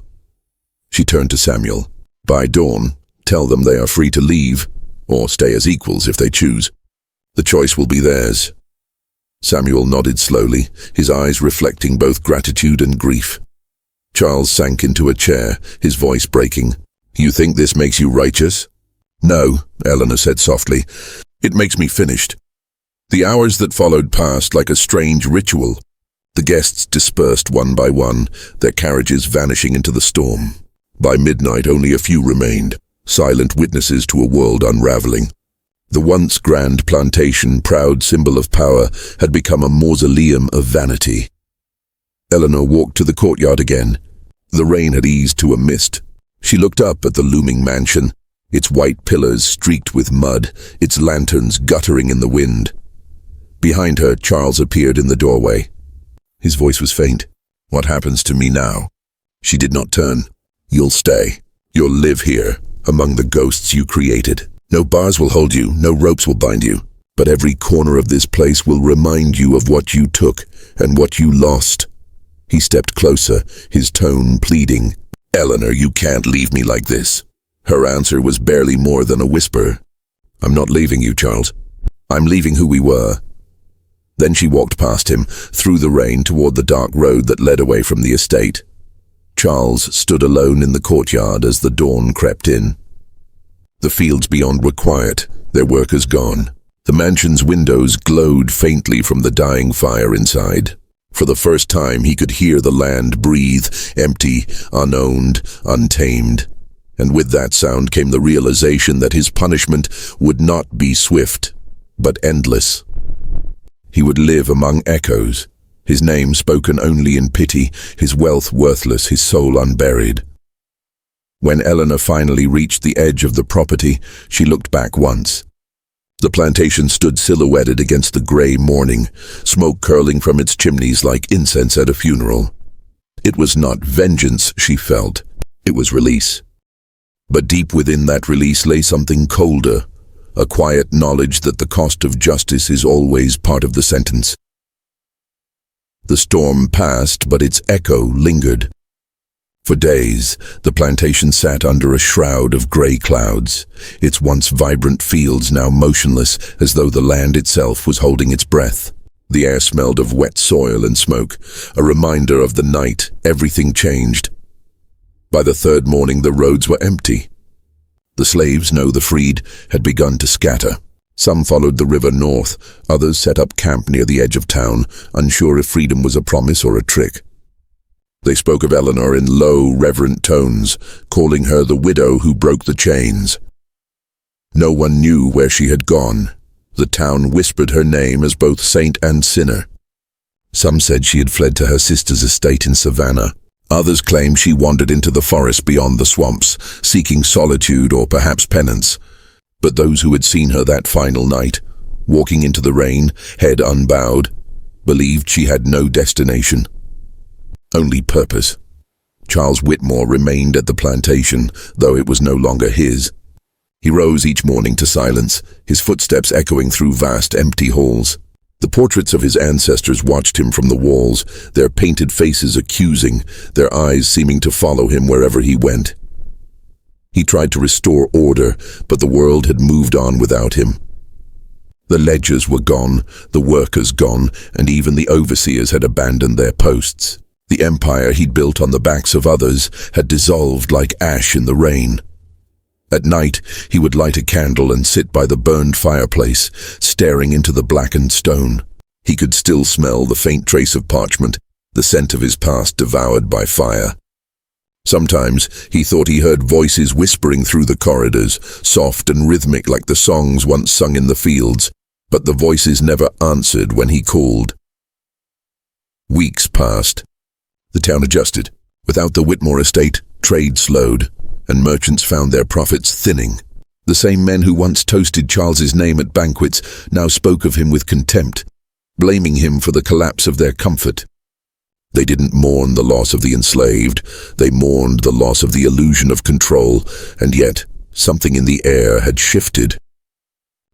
She turned to Samuel. "By dawn, tell them they are free to leave, or stay as equals if they choose. The choice will be theirs." Samuel nodded slowly, his eyes reflecting both gratitude and grief. Charles sank into a chair, his voice breaking. "You think this makes you righteous?" "No," Eleanor said softly. "It makes me finished." The hours that followed passed like a strange ritual. The guests dispersed one by one, their carriages vanishing into the storm. By midnight, only a few remained, silent witnesses to a world unraveling. The once grand plantation, proud symbol of power, had become a mausoleum of vanity. Eleanor walked to the courtyard again. The rain had eased to a mist. She looked up at the looming mansion, its white pillars streaked with mud, its lanterns guttering in the wind. Behind her, Charles appeared in the doorway. His voice was faint. "What happens to me now?" She did not turn. "You'll stay. You'll live here, among the ghosts you created. No bars will hold you, no ropes will bind you. But every corner of this place will remind you of what you took and what you lost." He stepped closer, his tone pleading. "Eleanor, you can't leave me like this." Her answer was barely more than a whisper. "I'm not leaving you, Charles. I'm leaving who we were." Then she walked past him, through the rain toward the dark road that led away from the estate. Charles stood alone in the courtyard as the dawn crept in. The fields beyond were quiet, their workers gone. The mansion's windows glowed faintly from the dying fire inside. For the first time he could hear the land breathe, empty, unowned, untamed. And with that sound came the realization that his punishment would not be swift, but endless. He would live among echoes, his name spoken only in pity, his wealth worthless, his soul unburied. When Eleanor finally reached the edge of the property, she looked back once. The plantation stood silhouetted against the gray morning, smoke curling from its chimneys like incense at a funeral. It was not vengeance she felt, it was release. But deep within that release lay something colder, a quiet knowledge that the cost of justice is always part of the sentence. The storm passed, but its echo lingered. For days, the plantation sat under a shroud of gray clouds, its once vibrant fields now motionless as though the land itself was holding its breath. The air smelled of wet soil and smoke, a reminder of the night everything changed. By the third morning, the roads were empty. The slaves, no, the freed, had begun to scatter. Some followed the river north, others set up camp near the edge of town, unsure if freedom was a promise or a trick. They spoke of Eleanor in low, reverent tones, calling her the widow who broke the chains. No one knew where she had gone. The town whispered her name as both saint and sinner. Some said she had fled to her sister's estate in Savannah. Others claimed she wandered into the forest beyond the swamps, seeking solitude or perhaps penance. But those who had seen her that final night, walking into the rain, head unbowed, believed she had no destination, only purpose. Charles Whitmore remained at the plantation, though it was no longer his. He rose each morning to silence, his footsteps echoing through vast empty halls. The portraits of his ancestors watched him from the walls, their painted faces accusing, their eyes seeming to follow him wherever he went. He tried to restore order, but the world had moved on without him. The ledgers were gone, the workers gone, and even the overseers had abandoned their posts. The empire he'd built on the backs of others had dissolved like ash in the rain. At night, he would light a candle and sit by the burned fireplace, staring into the blackened stone. He could still smell the faint trace of parchment, the scent of his past devoured by fire. Sometimes he thought he heard voices whispering through the corridors, soft and rhythmic like the songs once sung in the fields, but the voices never answered when he called. Weeks passed. The town adjusted. Without the Whitmore estate, trade slowed, and merchants found their profits thinning. The same men who once toasted Charles's name at banquets now spoke of him with contempt, blaming him for the collapse of their comfort. They didn't mourn the loss of the enslaved, they mourned the loss of the illusion of control, and yet something in the air had shifted.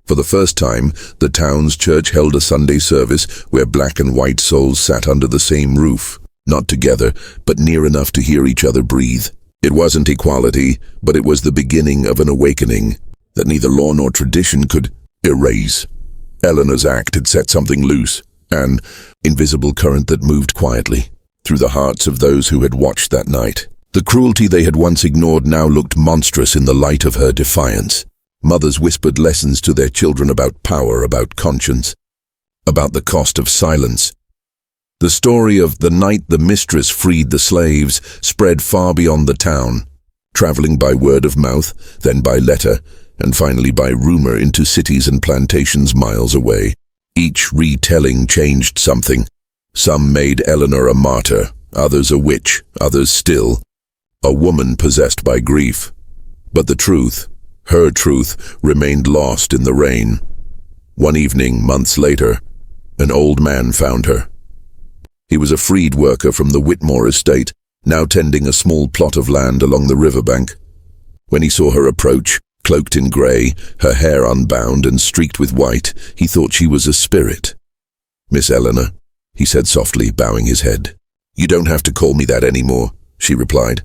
For the first time, the town's church held a Sunday service where black and white souls sat under the same roof, not together, but near enough to hear each other breathe. It wasn't equality, but it was the beginning of an awakening that neither law nor tradition could erase. Eleanor's act had set something loose, an invisible current that moved quietly through the hearts of those who had watched that night. The cruelty they had once ignored now looked monstrous in the light of her defiance. Mothers whispered lessons to their children about power, about conscience, about the cost of silence. The story of the night the mistress freed the slaves spread far beyond the town, traveling by word of mouth, then by letter, and finally by rumor into cities and plantations miles away. Each retelling changed something. Some made Eleanor a martyr, others a witch, others still a woman possessed by grief. But the truth, her truth, remained lost in the rain. One evening, months later, an old man found her. He was a freed worker from the Whitmore estate, now tending a small plot of land along the riverbank. When he saw her approach, cloaked in grey, her hair unbound and streaked with white, he thought she was a spirit. "Miss Eleanor," he said softly, bowing his head. "You don't have to call me that anymore," she replied.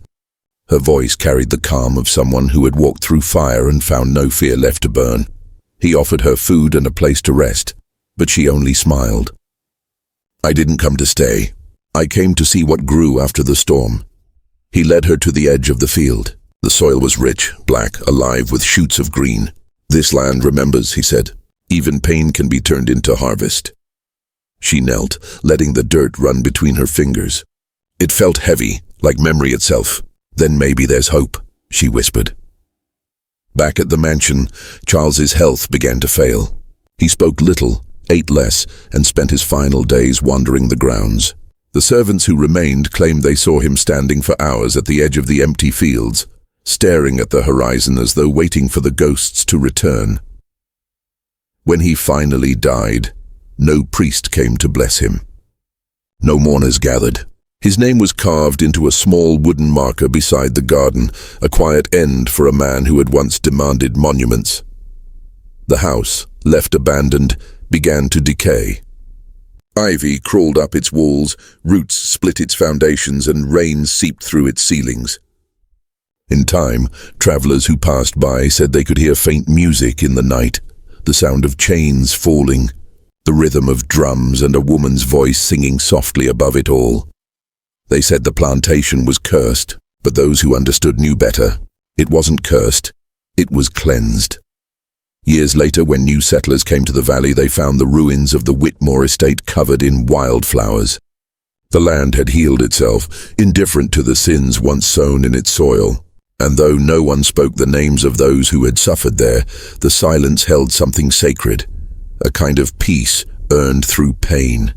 Her voice carried the calm of someone who had walked through fire and found no fear left to burn. He offered her food and a place to rest, but she only smiled. "I didn't come to stay. I came to see what grew after the storm." He led her to the edge of the field. The soil was rich, black, alive with shoots of green. "This land remembers," he said. "Even pain can be turned into harvest." She knelt, letting the dirt run between her fingers. It felt heavy, like memory itself. "Then maybe there's hope," she whispered. Back at the mansion, Charles's health began to fail. He spoke little, ate less, and spent his final days wandering the grounds. The servants who remained claimed they saw him standing for hours at the edge of the empty fields, staring at the horizon as though waiting for the ghosts to return. When he finally died, no priest came to bless him. No mourners gathered. His name was carved into a small wooden marker beside the garden, a quiet end for a man who had once demanded monuments. The house, left abandoned, began to decay. Ivy crawled up its walls, roots split its foundations, and rain seeped through its ceilings. In time, travelers who passed by said they could hear faint music in the night, the sound of chains falling, the rhythm of drums, and a woman's voice singing softly above it all. They said the plantation was cursed, but those who understood knew better. It wasn't cursed, it was cleansed. Years later, when new settlers came to the valley, they found the ruins of the Whitmore estate covered in wildflowers. The land had healed itself, indifferent to the sins once sown in its soil. And though no one spoke the names of those who had suffered there, the silence held something sacred, a kind of peace earned through pain.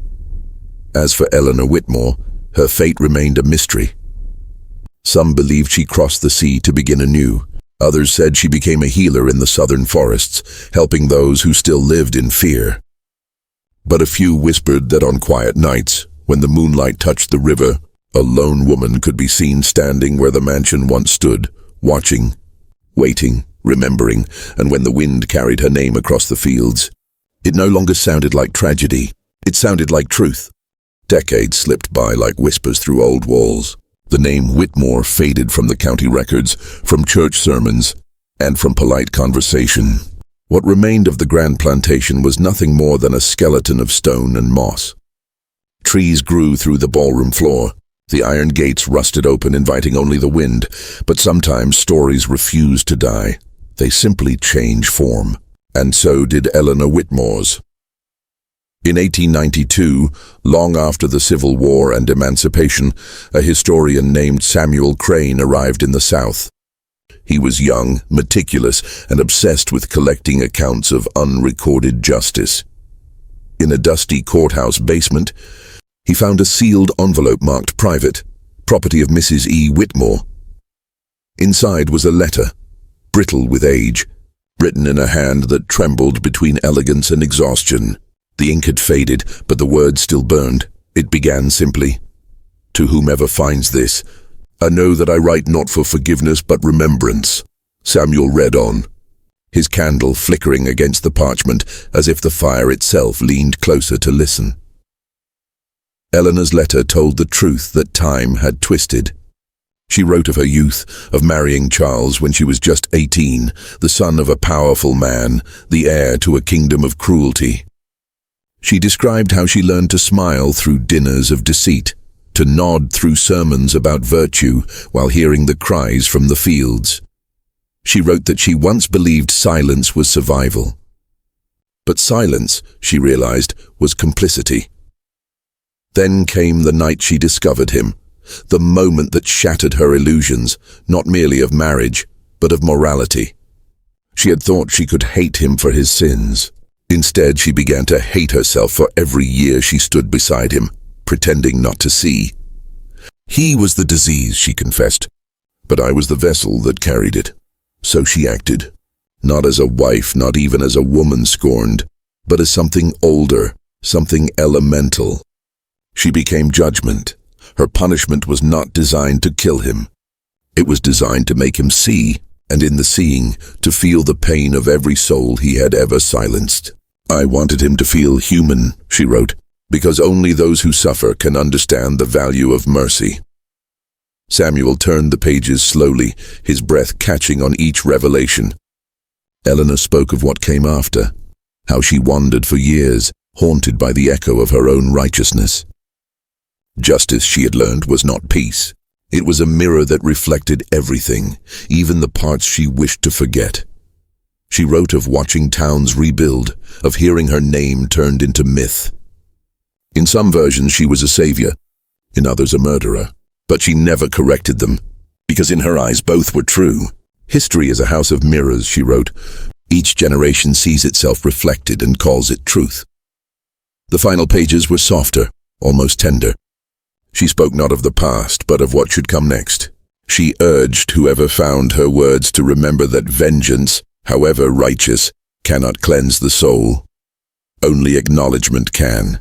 As for Eleanor Whitmore, her fate remained a mystery. Some believed she crossed the sea to begin anew. Others said she became a healer in the southern forests, helping those who still lived in fear. But a few whispered that on quiet nights, when the moonlight touched the river, a lone woman could be seen standing where the mansion once stood, watching, waiting, remembering, and when the wind carried her name across the fields, it no longer sounded like tragedy, it sounded like truth. Decades slipped by like whispers through old walls. The name Whitmore faded from the county records, from church sermons, and from polite conversation. What remained of the grand plantation was nothing more than a skeleton of stone and moss. Trees grew through the ballroom floor. The iron gates rusted open, inviting only the wind, but sometimes stories refused to die. They simply change form. And so did Eleanor Whitmore's. In 1892, long after the Civil War and emancipation, a historian named Samuel Crane arrived in the South. He was young, meticulous, and obsessed with collecting accounts of unrecorded justice. In a dusty courthouse basement, he found a sealed envelope marked private, property of Mrs. E. Whitmore. Inside was a letter, brittle with age, written in a hand that trembled between elegance and exhaustion. The ink had faded, but the words still burned. It began simply, "To whomever finds this, I know that I write not for forgiveness but remembrance." Samuel read on, his candle flickering against the parchment as if the fire itself leaned closer to listen. Eleanor's letter told the truth that time had twisted. She wrote of her youth, of marrying Charles when she was just 18, the son of a powerful man, the heir to a kingdom of cruelty. She described how she learned to smile through dinners of deceit, to nod through sermons about virtue while hearing the cries from the fields. She wrote that she once believed silence was survival. But silence, she realized, was complicity. Then came the night she discovered him, the moment that shattered her illusions, not merely of marriage, but of morality. She had thought she could hate him for his sins. Instead, she began to hate herself for every year she stood beside him, pretending not to see. He was the disease, she confessed, but I was the vessel that carried it. So she acted, not as a wife, not even as a woman scorned, but as something older, something elemental. She became judgment. Her punishment was not designed to kill him. It was designed to make him see, and in the seeing, to feel the pain of every soul he had ever silenced. I wanted him to feel human, she wrote, because only those who suffer can understand the value of mercy. Samuel turned the pages slowly, his breath catching on each revelation. Eleanor spoke of what came after, how she wandered for years, haunted by the echo of her own righteousness. Justice, she had learned, was not peace. It was a mirror that reflected everything, even the parts she wished to forget. She wrote of watching towns rebuild, of hearing her name turned into myth. In some versions she was a savior, in others a murderer, but she never corrected them, because in her eyes both were true. History is a house of mirrors, she wrote. Each generation sees itself reflected and calls it truth. The final pages were softer, almost tender. She spoke not of the past, but of what should come next. She urged whoever found her words to remember that vengeance, however righteous, cannot cleanse the soul. Only acknowledgement can.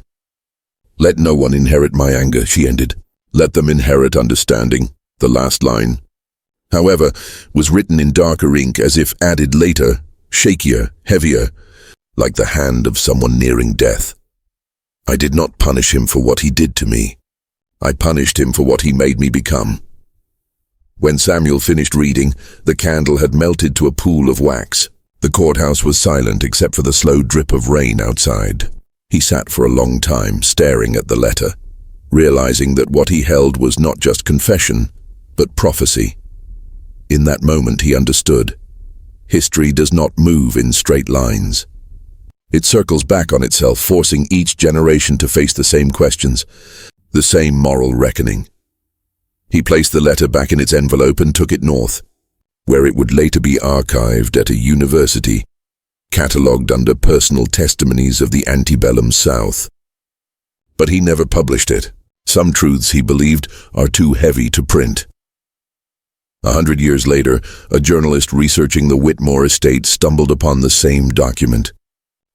Let no one inherit my anger, she ended. Let them inherit understanding. The last line, however, was written in darker ink as if added later, shakier, heavier, like the hand of someone nearing death. I did not punish him for what he did to me. I punished him for what he made me become. When Samuel finished reading, the candle had melted to a pool of wax. The courthouse was silent except for the slow drip of rain outside. He sat for a long time, staring at the letter, realizing that what he held was not just confession, but prophecy. In that moment he understood. History does not move in straight lines. It circles back on itself, forcing each generation to face the same questions, the same moral reckoning. He placed the letter back in its envelope and took it north, where it would later be archived at a university, catalogued under personal testimonies of the Antebellum South. But he never published it. Some truths, he believed, are too heavy to print. 100 years later, a journalist researching the Whitmore estate stumbled upon the same document.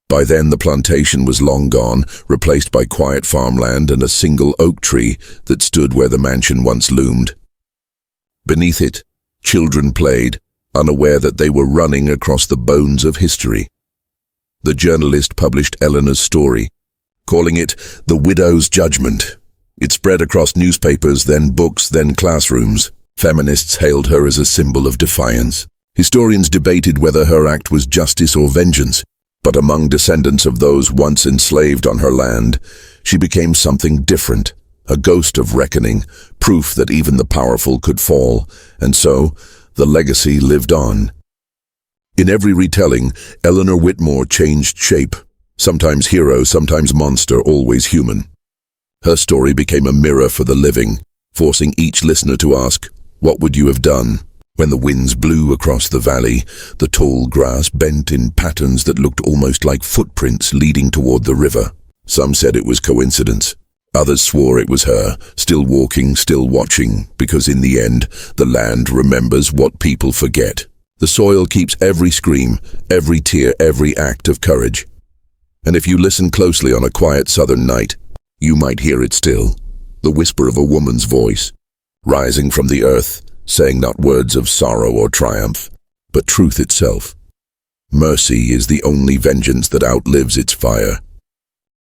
By then the plantation was long gone, replaced by quiet farmland and a single oak tree that stood where the mansion once loomed. Beneath it, children played, unaware that they were running across the bones of history. The journalist published Eleanor's story, calling it The Widow's Judgment. It spread across newspapers, then books, then classrooms. Feminists hailed her as a symbol of defiance. Historians debated whether her act was justice or vengeance. But among descendants of those once enslaved on her land, she became something different, a ghost of reckoning, proof that even the powerful could fall, and so the legacy lived on. In every retelling, Eleanor Whitmore changed shape. Sometimes hero, sometimes monster, always human. Her story became a mirror for the living, forcing each listener to ask, what would you have done? When the winds blew across the valley, the tall grass bent in patterns that looked almost like footprints leading toward the river. Some said it was coincidence. Others swore it was her, still walking, still watching, because in the end, the land remembers what people forget. The soil keeps every scream, every tear, every act of courage. And if you listen closely on a quiet southern night, you might hear it still, the whisper of a woman's voice, rising from the earth, saying not words of sorrow or triumph, but truth itself. Mercy is the only vengeance that outlives its fire.